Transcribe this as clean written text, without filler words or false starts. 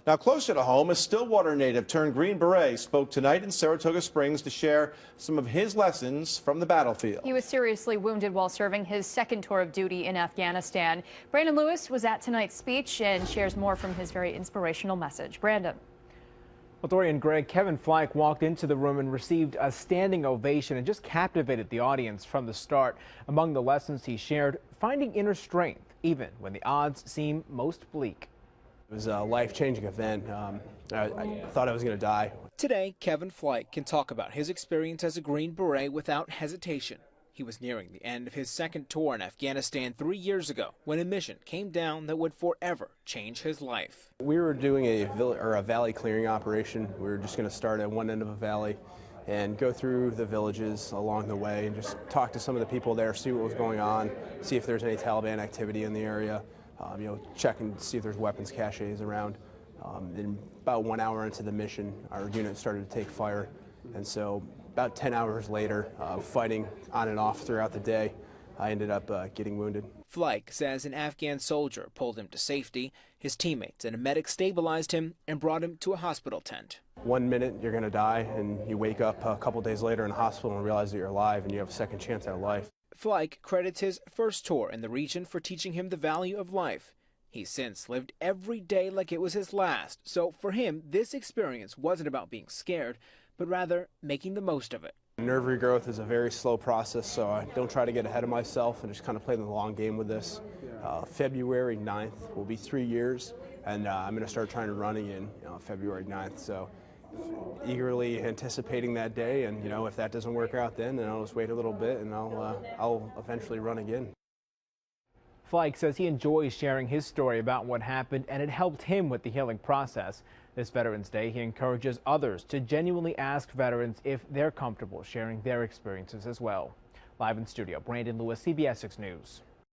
Now, closer to home, a Stillwater native turned Green Beret spoke tonight in Saratoga Springs to share some of his lessons from the battlefield. He was seriously wounded while serving his second tour of duty in Afghanistan. Brandon Lewis was at tonight's speech and shares more from his very inspirational message. Brandon. Well, Dory and Greg, Kevin Flike walked into the room and received a standing ovation and just captivated the audience from the start. Among the lessons he shared, finding inner strength, even when the odds seem most bleak. It was a life-changing event. I thought I was going to die. Today, Kevin Flike can talk about his experience as a Green Beret without hesitation. He was nearing the end of his second tour in Afghanistan 3 years ago when a mission came down that would forever change his life. We were doing a valley clearing operation. We were just going to start at one end of a valley and go through the villages along the way and just talk to some of the people there, see what was going on, see if there's any Taliban activity in the area, check and see if there's weapons caches around. Then about 1 hour into the mission, our unit started to take fire, and so about 10 hours later, fighting on and off throughout the day, I ended up getting wounded. Flike says an Afghan soldier pulled him to safety. His teammates and a medic stabilized him and brought him to a hospital tent. 1 minute you're going to die, and you wake up a couple days later in a hospital and realize that you're alive and you have a second chance at life. Flike credits his first tour in the region for teaching him the value of life. He's since lived every day like it was his last. So for him, this experience wasn't about being scared, but rather making the most of it. Nerve regrowth is a very slow process, so I don't try to get ahead of myself and just kind of play the long game with this. February 9th will be 3 years, and I'm going to start trying to run again February 9th. So eagerly anticipating that day, and if that doesn't work out then I'll just wait a little bit and I'll eventually run again. Flike says he enjoys sharing his story about what happened, and it helped him with the healing process. This Veterans Day, he encourages others to genuinely ask veterans if they're comfortable sharing their experiences as well. Live in studio, Brandon Lewis, CBS 6 News.